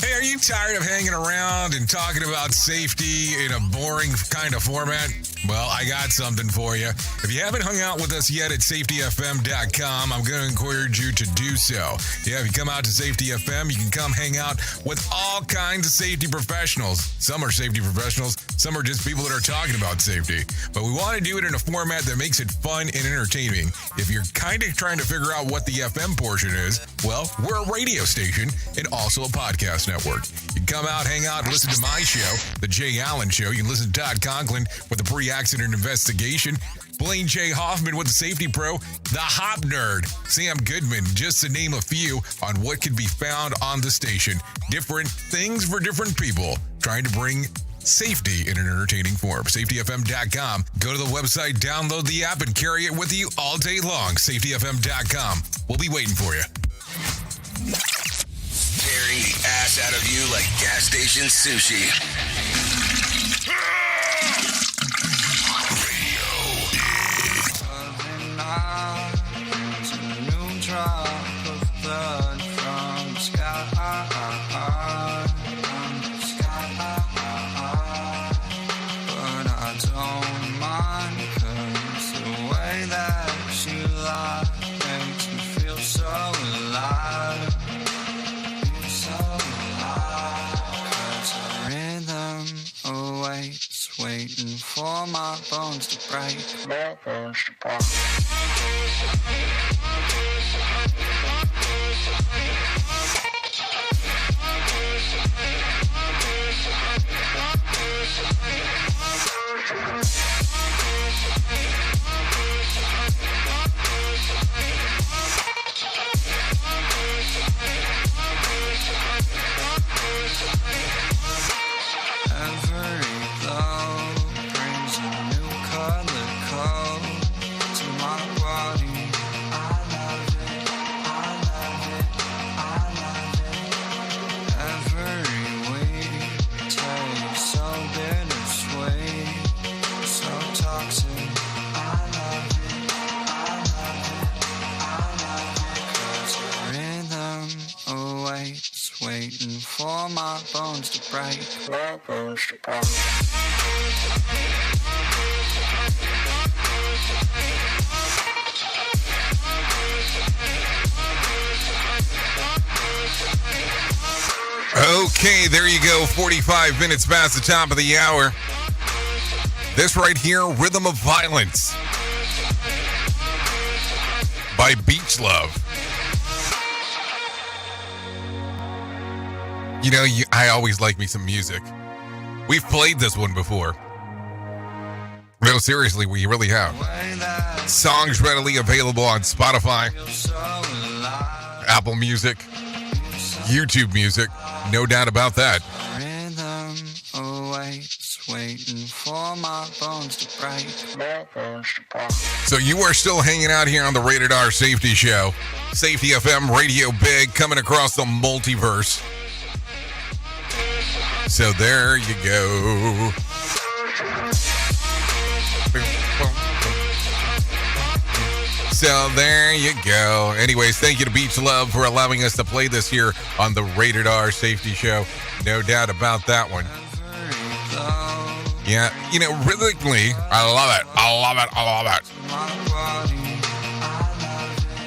Hey, are you tired of hanging around and talking about safety in a boring kind of format? Well, I got something for you. If you haven't hung out with us yet at safetyfm.com, I'm going to encourage you to do so. Yeah, if you come out to Safety FM, you can come hang out with all kinds of safety professionals. Some are safety professionals, some are just people that are talking about safety. But we want to do it in a format that makes it fun and entertaining. If you're kind of trying to figure out what the FM portion is, well, we're a radio station and also a podcast network. You can come out, hang out, and listen to my show, The Jay Allen Show. You can listen to Todd Conklin with the pre-accident investigation, Blaine J. Hoffman with the Safety Pro, the Hop Nerd, Sam Goodman, just to name a few on what can be found on the station. Different things for different people, trying to bring safety in an entertaining form. SafetyFM.com. Go to the website, download the app, and carry it with you all day long. SafetyFM.com. We'll be waiting for you. Tearing the ass out of you like gas station sushi. From the sky. waiting for my bones to break. Every blow brings a new color code to my body. I love it, I love it, I love it. Every week tastes so bittersweet, so toxic. I love it, I love it, I love it. 'Cause the rhythm awaits, waiting for my bones to break. My bones to break. Okay, there you go. 45 minutes past the top of the hour. This right here, Rhythm of Violence by Beach Love. You know, I always like me some music. We've played this one before. No, seriously, we really have. Songs readily available on Spotify, Apple Music, YouTube Music. No doubt about that. Rhythm awaits, waiting for my bones to break. My bones to break. So you are still hanging out here on the Rated R Safety Show. Safety FM Radio Big, coming across the multiverse. So there you go. So there you go. Anyways, thank you to Beach Love for allowing us to play this here on the Rated R Safety Show. No doubt about that one. Yeah, you know, rhythmically, I love it. I love it. I love it.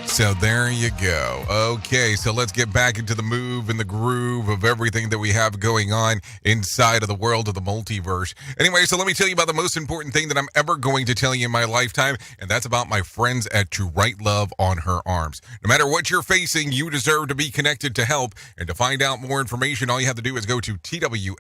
So there you go. Okay, so let's get back into the move and the groove of everything that we have going on inside of the world of the multiverse. Anyway, so let me tell you about the most important thing that I'm ever going to tell you in my lifetime, and that's about my friends at To Write Love on Her Arms. No matter what you're facing, you deserve to be connected to help, and to find out more information, all you have to do is go to TWLOHA.com.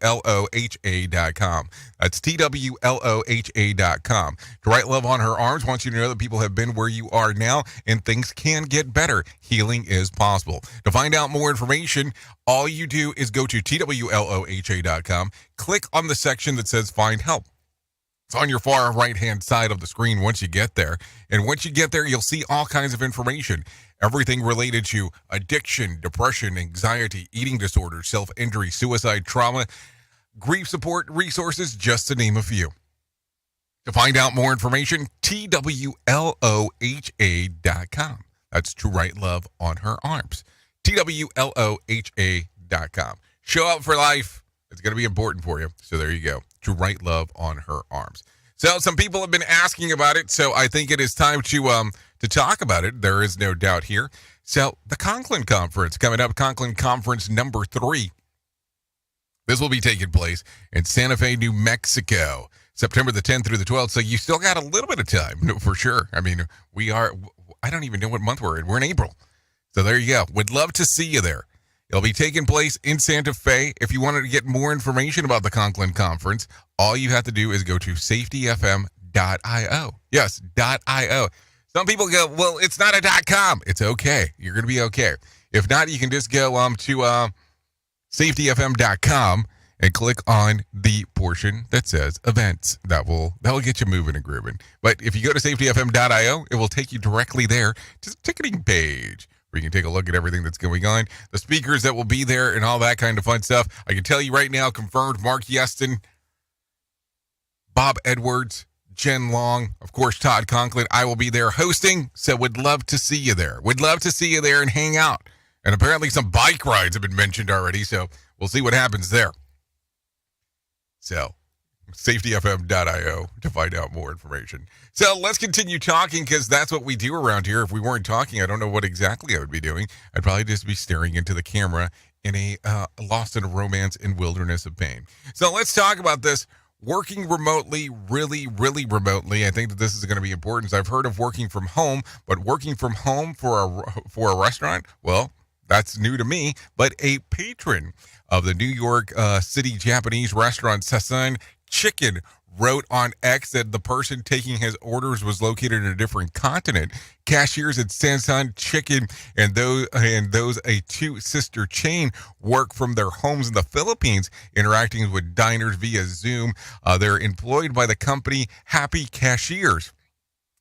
That's TWLOHA.com. To Write Love on Her Arms wants you to know that people have been where you are now, and things can get better. Healing is possible. To find out more information, all you do is go to TWLOHA.com, click on the section that says Find Help. It's on your far right-hand side of the screen once you get there. And once you get there, you'll see all kinds of information. Everything related to addiction, depression, anxiety, eating disorders, self-injury, suicide, trauma, grief support resources, just to name a few. To find out more information, TWLOHA.com. That's To Write Love on Her Arms. TWLOHA.com. Show up for life. It's going to be important for you. So there you go. To Write Love on Her Arms. So some people have been asking about it, so I think it is time to talk about it. There is no doubt here. So the Conklin Conference coming up, Conklin Conference number 3. This will be taking place in Santa Fe, New Mexico, September the 10th through the 12th. So you still got a little bit of time, no, for sure. I mean, I don't even know what month we're in. We're in April. So there you go. Would love to see you there. It'll be taking place in Santa Fe. If you wanted to get more information about the Conklin Conference, all you have to do is go to safetyfm.io. Yes, .io. Some people go, well, it's not a .com. It's okay. You're going to be okay. If not, you can just go to safetyfm.com and click on the portion that says events. That will get you moving and grooving. But if you go to safetyfm.io, it will take you directly there to the ticketing page where you can take a look at everything that's going on, the speakers that will be there, and all that kind of fun stuff. I can tell you right now, confirmed, Mark Yeston, Bob Edwards, Jen Long, of course, Todd Conklin. I will be there hosting, so would love to see you there. Would love to see you there and hang out. And apparently some bike rides have been mentioned already, so we'll see what happens there. So, safetyfm.io to find out more information. So let's continue talking, because that's what we do around here. If we weren't talking, I don't know what exactly I would be doing. I'd probably just be staring into the camera in a lost in a romance in wilderness of pain. So let's talk about this. working remotely, really, really remotely. I think that this is going to be important. I've heard of working from home, but working from home for a restaurant, well, that's new to me. But a patron of the New York City Japanese restaurant Sasan Chicken wrote on X that the person taking his orders was located in a different continent. Cashiers at Sasan Chicken and those a two-sister chain work from their homes in the Philippines, interacting with diners via Zoom. They're employed by the company Happy Cashiers,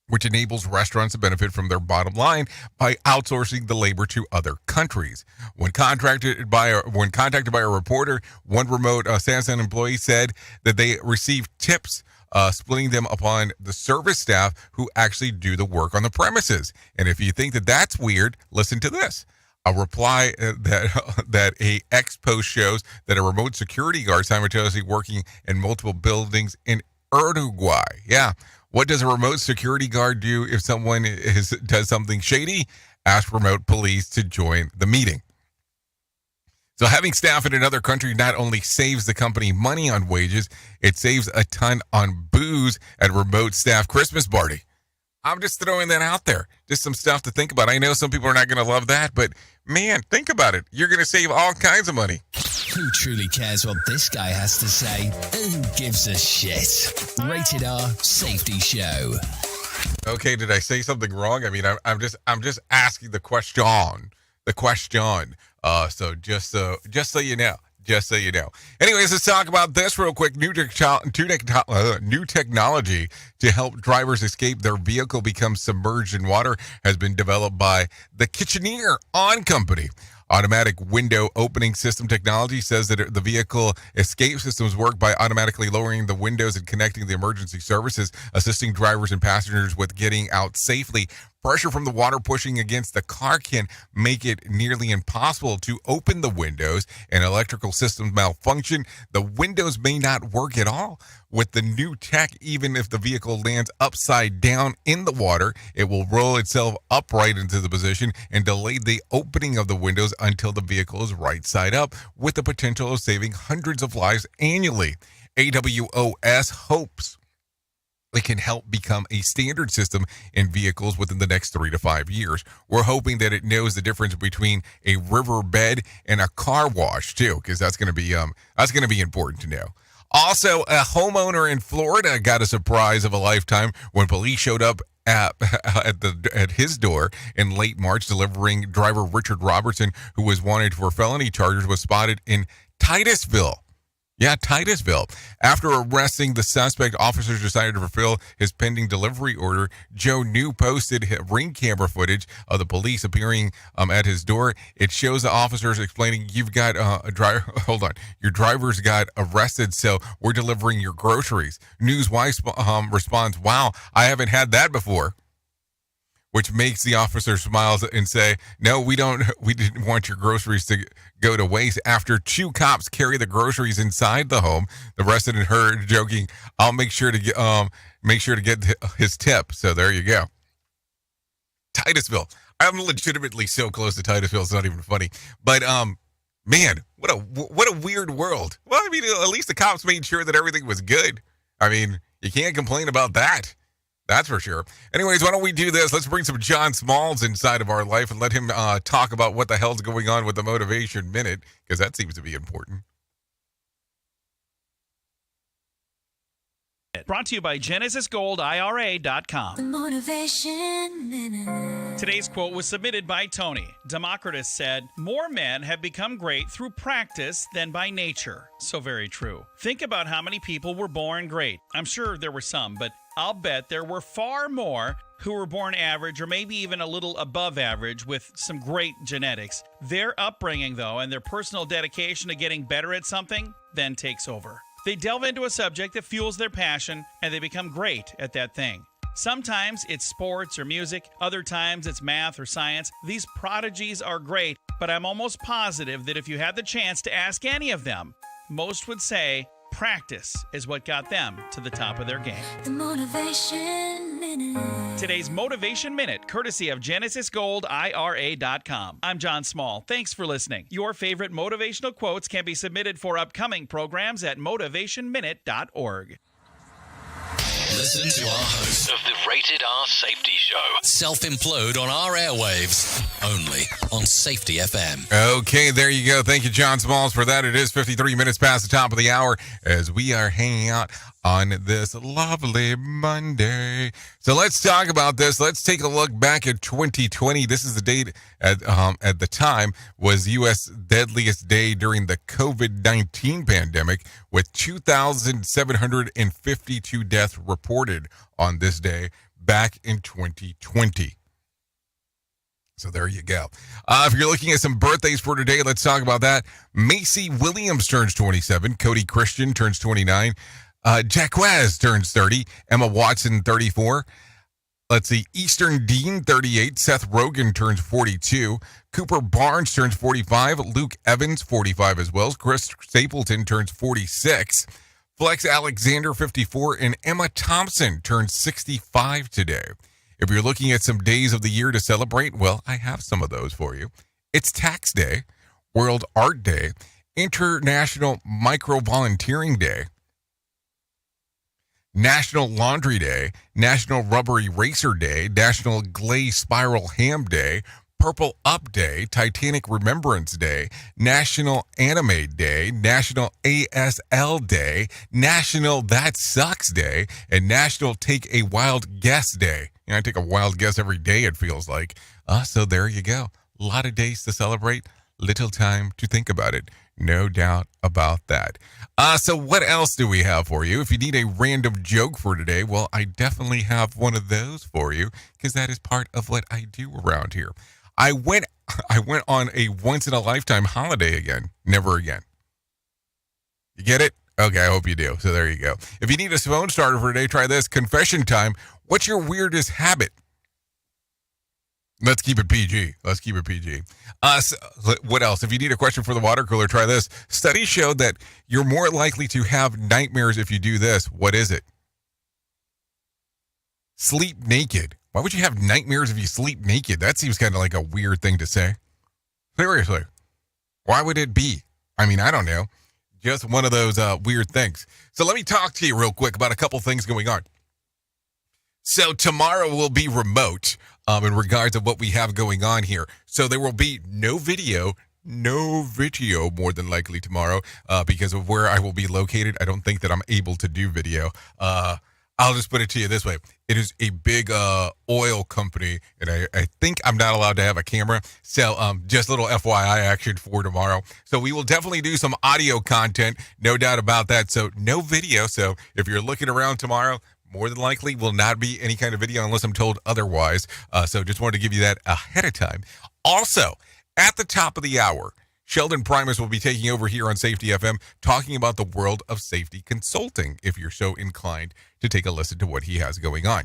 which enables restaurants to benefit from their bottom line by outsourcing the labor to other countries. When contacted by a reporter, one remote Samsung employee said that they received tips, splitting them upon the service staff who actually do the work on the premises. And if you think that that's weird, listen to this. A reply that a X post shows that a remote security guard simultaneously working in multiple buildings in Uruguay. Yeah. What does a remote security guard do if someone does something shady? Ask remote police to join the meeting. So having staff in another country not only saves the company money on wages, it saves a ton on booze at remote staff Christmas party. I'm just throwing that out there. Just some stuff to think about. I know some people are not going to love that, but man, think about it. You're going to save all kinds of money. Who truly cares what this guy has to say? Who gives a shit? Rated R Safety Show. Okay, did I say something wrong? I mean, I'm just asking the question. So just so you know. Just so you know. Anyways, let's talk about this real quick. New technology to help drivers escape their vehicle become submerged in water has been developed by the Kitchener On Company. Automatic window opening system technology says that the vehicle escape systems work by automatically lowering the windows and connecting the emergency services, assisting drivers and passengers with getting out safely. Pressure from the water pushing against the car can make it nearly impossible to open the windows, and electrical systems malfunction. The windows may not work at all. With the new tech, even if the vehicle lands upside down in the water, it will roll itself upright into the position and delay the opening of the windows until the vehicle is right side up, with the potential of saving hundreds of lives annually. AWOS hopes it can help become a standard system in vehicles within the next 3 to 5 years. We're hoping that it knows the difference between a riverbed and a car wash too, because that's going to be important to know. Also, a homeowner in Florida got a surprise of a lifetime when police showed up at his door in late March, delivering driver Richard Robertson, who was wanted for felony charges, was spotted in Titusville. Yeah, Titusville. After arresting the suspect, officers decided to fulfill his pending delivery order. Joe New posted ring camera footage of the police appearing at his door. It shows the officers explaining, "You've got a driver. Hold on, your driver's got arrested, so we're delivering your groceries." New's wife responds, "Wow, I haven't had that before," which makes the officer smile and say, "No, we didn't want your groceries to go to waste." After 2 cops carry the groceries inside the home, the resident heard joking, "I'll make sure to get his tip." So there you go. Titusville. I'm legitimately so close to Titusville, it's not even funny. But man, what a weird world. Well, I mean, at least the cops made sure that everything was good. I mean, you can't complain about that. That's for sure. Anyways, why don't we do this? Let's bring some John Smalls inside of our life and let him talk about what the hell's going on with the Motivation Minute, because that seems to be important. Brought to you by GenesisGoldIRA.com. Motivation Minute. Today's quote was submitted by Tony. Democritus said, "More men have become great through practice than by nature." So very true. Think about how many people were born great. I'm sure there were some, but I'll bet there were far more who were born average or maybe even a little above average with some great genetics. Their upbringing, though, and their personal dedication to getting better at something then takes over. They delve into a subject that fuels their passion, and they become great at that thing. Sometimes it's sports or music. Other times it's math or science. These prodigies are great, but I'm almost positive that if you had the chance to ask any of them, most would say Practice is what got them to the top of their game. The Motivation Minute. Today's Motivation Minute, courtesy of GenesisGoldIRA.com. I'm John Small. Thanks for listening. Your favorite motivational quotes can be submitted for upcoming programs at motivationminute.org. Listen to our host of the Rated R Safety Show. Self-implode on our airwaves. Only on Safety FM. Okay, there you go. Thank you, John Smalls, for that. It is 53 minutes past the top of the hour as we are hanging out on this lovely Monday. So let's talk about this. Let's take a look back at 2020. This is the date at the time was U.S. deadliest day during the COVID-19 pandemic, with 2,752 deaths reported on this day back in 2020. So there you go. If you're looking at some birthdays for today, let's talk about that. Macy Williams turns 27. Cody Christian turns 29. Jaquez turns 30. Emma Watson, 34. Let's see. Eastern Dean, 38. Seth Rogen turns 42. Cooper Barnes turns 45. Luke Evans, 45 as well. Chris Stapleton turns 46. Flex Alexander, 54. And Emma Thompson turns 65 today. If you're looking at some days of the year to celebrate, well, I have some of those for you. It's Tax Day, World Art Day, International Micro-Volunteering Day, National Laundry Day, National Rubber Eraser Day, National Glaze Spiral Ham Day, Purple Up Day, Titanic Remembrance Day, National Anime Day, National ASL Day, National That Sucks Day, and National Take a Wild Guess Day. You know, I take a wild guess every day, it feels like. So there you go. A lot of days to celebrate, little time to think about it. No doubt about that. So what else do we have for you? If you need a random joke for today, well, I definitely have one of those for you, because that is part of what I do around here. I went on a once-in-a-lifetime holiday again. Never again. You get it? Okay, I hope you do. So there you go. If you need a phone starter for today, try this. Confession time. What's your weirdest habit? Let's keep it PG. So, what else? If you need a question for the water cooler, try this. Studies show that you're more likely to have nightmares if you do this. What is it? Sleep naked. Why would you have nightmares if you sleep naked? That seems kind of like a weird thing to say. Seriously. Why would it be? I mean, I don't know. Just one of those weird things. So let me talk to you real quick about a couple things going on. So tomorrow will be remote in regards to what we have going on here. So there will be no video more than likely tomorrow because of where I will be located. I don't think that I'm able to do video. I'll just put it to you this way. It is a big oil company, and I think I'm not allowed to have a camera. So just a little FYI action for tomorrow. So we will definitely do some audio content, no doubt about that. So no video. So if you're looking around tomorrow, more than likely will not be any kind of video unless I'm told otherwise. So just wanted to give you that ahead of time. Also, at the top of the hour, Sheldon Primus will be taking over here on Safety FM, talking about the world of safety consulting, if you're so inclined to take a listen to what he has going on.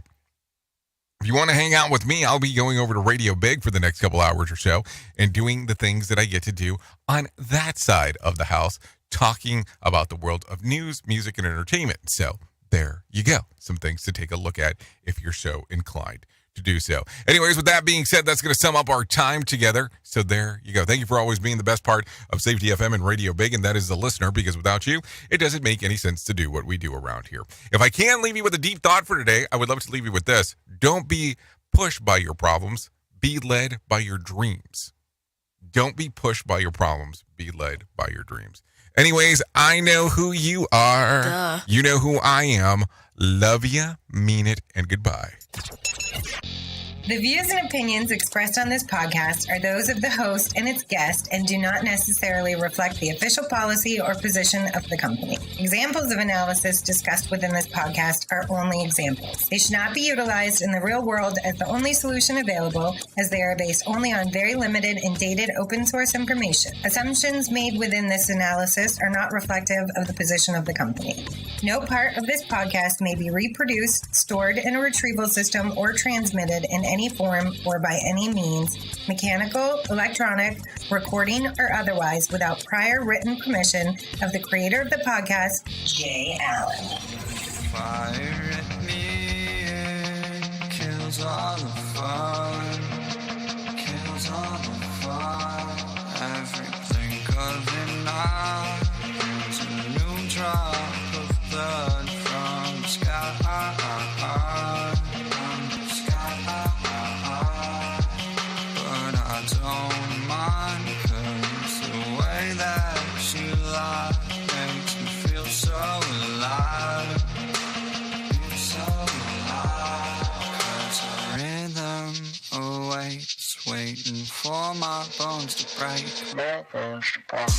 If you want to hang out with me, I'll be going over to Radio Big for the next couple hours or so and doing the things that I get to do on that side of the house, talking about the world of news, music, and entertainment. So there you go. Some things to take a look at if you're so inclined to do so. Anyways, with that being said, that's going to sum up our time together. So there you go. Thank you for always being the best part of Safety FM and Radio Big, and that is the listener, because without you, it doesn't make any sense to do what we do around here. If I can leave you with a deep thought for today, I would love to leave you with this. Don't be pushed by your problems. Be led by your dreams. Don't be pushed by your problems. Be led by your dreams. Anyways, I know who you are. Duh. You know who I am. Love ya, mean it, and goodbye. The views and opinions expressed on this podcast are those of the host and its guest and do not necessarily reflect the official policy or position of the company. Examples of analysis discussed within this podcast are only examples. They should not be utilized in the real world as the only solution available, as they are based only on very limited and dated open source information. Assumptions made within this analysis are not reflective of the position of the company. No part of this podcast may be reproduced, stored in a retrieval system, or transmitted in any form or by any means, mechanical, electronic, recording, or otherwise, without prior written permission of the creator of the podcast, Jay Allen. Fire at me, it kills all the fun, kills all the fun. Every blink of an eye brings a new drop of blood from the sky, from the sky. But I don't mind, 'cause the way that you lie makes me feel so alive. Feel so alive. 'Cause the rhythm awaits, waiting for my bones to break. My bones to break.